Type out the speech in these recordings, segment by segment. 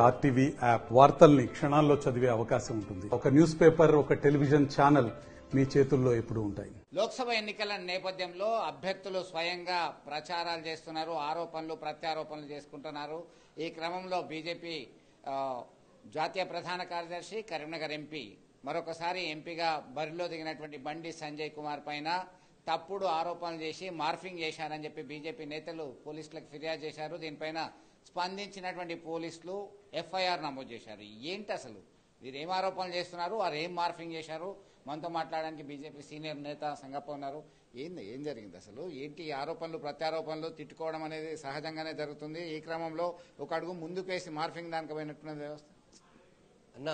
RTV app వార్తల్ని క్షణాల్లో చదివే అవకాశం ఉంటుంది. ఒక న్యూస్ పేపర్, ఒక టెలివిజన్ ఛానల్ మీ చేతుల్లో ఎప్పుడూ ఉంటాయి. లోక్సభ ఎన్నికల నేపథ్యంలో అభ్యర్థులు స్వయంగా ప్రచారాలు చేస్తున్నారు, ఆరోపణలు ప్రత్యారోపణలు చేసుకుంటున్నారు. ఈ క్రమంలో బీజేపీ జాతీయ ప్రధాన కార్యదర్శి, కరీంనగర్ ఎంపీ, మరొకసారి ఎంపీగా బరిలో దిగినటువంటి బండి సంజయ్ కుమార్ పైన తప్పుడు ఆరోపణలు చేసి మార్ఫింగ్ చేశారని చెప్పి బీజేపీ నేతలు పోలీసులకు ఫిర్యాదు చేశారు. దీనిపైన స్పందించినటువంటి పోలీసులు ఎఫ్ఐఆర్ నమోదు చేశారు. ఏంటి అసలు వీరు ఏం ఆరోపణలు చేస్తున్నారు, వారు ఏం మార్ఫింగ్ చేశారు? మనతో మాట్లాడడానికి బీజేపీ సీనియర్ నేత సంగప్ప ఉన్నారు. ఏం జరిగింది అసలు? ఏంటి ఆరోపణలు ప్రత్యారోపణలు తిట్టుకోవడం అనేది సహజంగానే జరుగుతుంది. ఈ క్రమంలో ఒక అడుగు ముందుకు వేసి మార్ఫింగ్ దానికి పోయినట్టున్నది వ్యవస్థ. అన్న,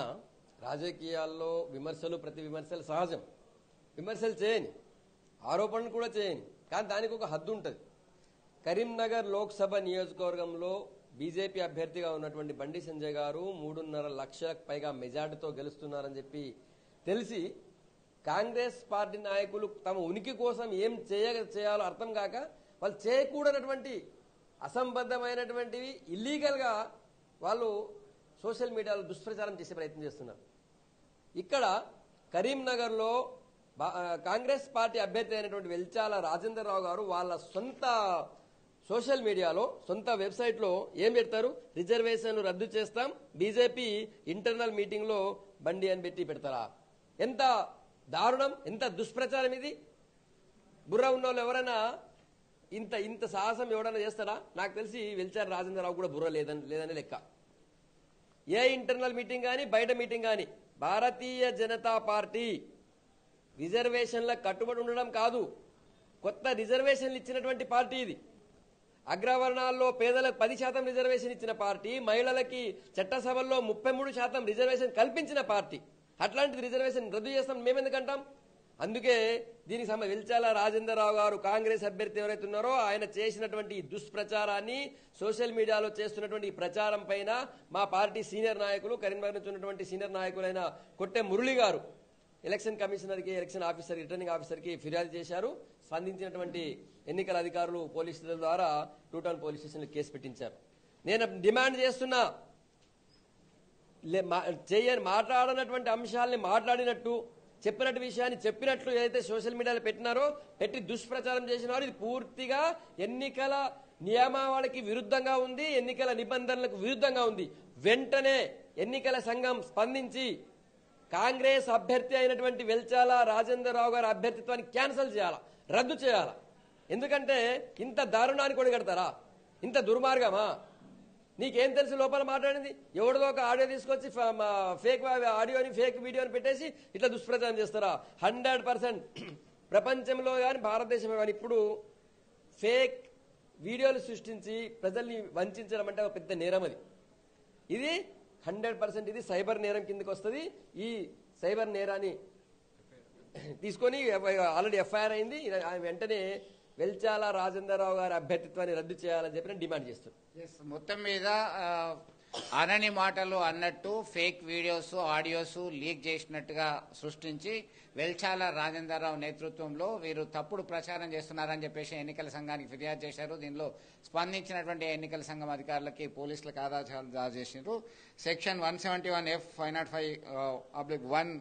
రాజకీయాల్లో విమర్శలు ప్రతి విమర్శలు సహజం. విమర్శలు చేయని, ఆరోపణలు కూడా చేయని, కానీ దానికి ఒక హద్దు ఉంటుంది. కరీంనగర్ లోక్సభ నియోజకవర్గంలో బీజేపీ అభ్యర్థిగా ఉన్నటువంటి బండి సంజయ్ గారు 3.5 లక్షలకు పైగా మెజార్టీతో గెలుస్తున్నారని చెప్పి తెలిసి కాంగ్రెస్ పార్టీ నాయకులు తమ ఉనికి కోసం ఏం చేయాలో అర్థం కాక వాళ్ళు చేయకూడనటువంటి అసంబద్ధమైనటువంటివి ఇల్లీగల్గా వాళ్ళు సోషల్ మీడియాలో దుష్ప్రచారం చేసే ప్రయత్నం చేస్తున్నారు. ఇక్కడ కరీంనగర్లో కాంగ్రెస్ పార్టీ అభ్యర్థి అయినటువంటి వెల్చాల రాజేందర్ రావు గారు వాళ్ళ సొంత సోషల్ మీడియాలో, సొంత వెబ్సైట్లో ఏం పెడతారు? రిజర్వేషన్లు రద్దు చేస్తాం, బీజేపీ ఇంటర్నల్ మీటింగ్ లో బండి అని పెడతారా? ఎంత దారుణం, ఎంత దుష్ప్రచారం ఇది! బుర్ర ఉన్న వాళ్ళు ఎవరైనా ఇంత సాహసం ఎవరైనా చేస్తారా? నాకు తెలిసి వెల్చాల రాజేందర్ రావు కూడా బుర్ర లేదని లెక్క. ఏ ఇంటర్నల్ మీటింగ్ కానీ బయట మీటింగ్ కానీ భారతీయ జనతా పార్టీ రిజర్వేషన్లకు కట్టుబడి ఉండడం కాదు, కొత్త రిజర్వేషన్లు ఇచ్చినటువంటి పార్టీ ఇది. అగ్రవర్ణాల్లో పేదలకు 10% రిజర్వేషన్ ఇచ్చిన పార్టీ, మహిళలకి చట్టసభల్లో 33% రిజర్వేషన్ కల్పించిన పార్టీ. అట్లాంటిది రిజర్వేషన్ రద్దు చేస్తాం మేమెందుకంటాం? అందుకే దీనికి వెల్చాల రాజేందర్ రావు గారు కాంగ్రెస్ అభ్యర్థి ఎవరైతే ఉన్నారో ఆయన చేసినటువంటి దుష్ప్రచారాన్ని, సోషల్ మీడియాలో చేస్తున్నటువంటి ప్రచారం పైన మా పార్టీ సీనియర్ నాయకులు, కరీంనగర్ నుంచి ఉన్నటువంటి సీనియర్ నాయకులైన కొట్టె మురళి గారు ఎలక్షన్ కమిషనర్కి, ఎలక్షన్ ఆఫీసర్, రిటర్నింగ్ ఆఫీసర్కి ఫిర్యాదు చేశారు. స్పందించినటువంటి ఎన్నికల అధికారులు పోలీసుల ద్వారా 2 టౌన్ పోలీస్ స్టేషన్లో కేసు పెట్టించారు. నేను డిమాండ్ చేస్తున్నా, మాట్లాడినటువంటి అంశాలని మాట్లాడినట్టు, చెప్పినట్టు విషయాన్ని చెప్పినట్లు ఏదైతే సోషల్ మీడియాలో పెట్టి దుష్ప్రచారం చేసినారో ఇది పూర్తిగా ఎన్నికల నియమావళికి విరుద్ధంగా ఉంది, ఎన్నికల నిబంధనలకు విరుద్ధంగా ఉంది. వెంటనే ఎన్నికల సంఘం స్పందించి కాంగ్రెస్ అభ్యర్థి అయినటువంటి వెల్చాల రాజేందర్ రావు గారి అభ్యర్థిత్వాన్ని క్యాన్సిల్ చేయాలా, రద్దు చేయాలా? ఎందుకంటే ఇంత దారుణాన్ని కొడగడతారా? ఇంత దుర్మార్గమా? నీకేం తెలుసు లోపల మాట్లాడింది? ఎవరిదో ఒక ఆడియో తీసుకొచ్చి ఫేక్ ఆడియోని, ఫేక్ వీడియోని పెట్టేసి ఇట్లా దుష్ప్రచారం చేస్తారా? 100% ప్రపంచంలో కానీ భారతదేశంలో కానీ ఇప్పుడు ఫేక్ వీడియోలు సృష్టించి ప్రజల్ని వంచడం అంటే ఒక పెద్ద నేరం. ఇది 100% ఇది సైబర్ నేరం కిందకి వస్తుంది. ఈ సైబర్ నేరాన్ని తీసుకొని ఆల్రెడీ ఎఫ్ఐఆర్ అయింది. వెంటనే వెల్చాల రాజేందర్ రావు గారి అభ్యర్థిత్వాన్ని రద్దు చేయాలని చెప్పి డిమాండ్ చేస్తున్నారు. మొత్తం మీద అనని మాటలు అన్నట్టు ఫేక్ వీడియోస్, ఆడియోస్ లీక్ చేసినట్టుగా సృష్టించి వెల్చాల రాజేందర్ రావు నేతృత్వంలో వీరు తప్పుడు ప్రచారం చేస్తున్నారని చెప్పేసి ఎన్నికల సంఘానికి ఫిర్యాదు చేశారు. దీనిలో స్పందించినటువంటి ఎన్నికల సంఘం అధికారులకి, పోలీసులకు ఆదేశాలు జారీ చేశారు. సెక్షన్ 171F 505/1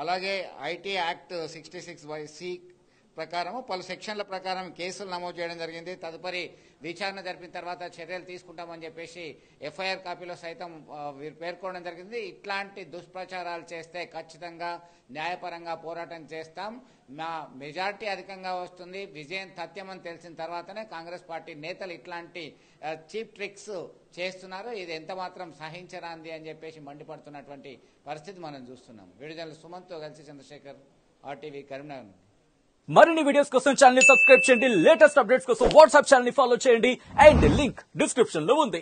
అలాగే ఐటీ యాక్ట్ 66(c) ప్రకారం పలు సెక్షన్ల ప్రకారం కేసులు నమోదు చేయడం జరిగింది. తదుపరి విచారణ జరిపిన తర్వాత చర్యలు తీసుకుంటామని చెప్పేసి ఎఫ్ఐఆర్ కాపీలో సైతం వీరు పేర్కొనడం జరిగింది. ఇట్లాంటి దుష్ప్రచారాలు చేస్తే ఖచ్చితంగా న్యాయపరంగా పోరాటం చేస్తాం, మా మెజార్టీ అధికంగా వస్తుంది, విజయం తథ్యమని తెలిసిన తర్వాతనే కాంగ్రెస్ పార్టీ నేతలు ఇట్లాంటి చీప్ ట్రిక్స్ చేస్తున్నారు, ఇది ఎంత మాత్రం సహించరాంది అని చెప్పేసి మండిపడుతున్నటువంటి పరిస్థితి మనం చూస్తున్నాం. వీడియో సుమంత్తో కలిసి చంద్రశేఖర్, ఆర్టీవీ, కరీంనగర్. మరిన్ని వీడియోస్ కోసం ఛానల్ ని సబ్స్క్రైబ్ చేయండి, లేటెస్ట్ అప్డేట్స్ కోసం వాట్సాప్ ఛానల్ ని ఫాలో చేయండి అండ్ లింక్ డిస్క్రిప్షన్ లో ఉంది.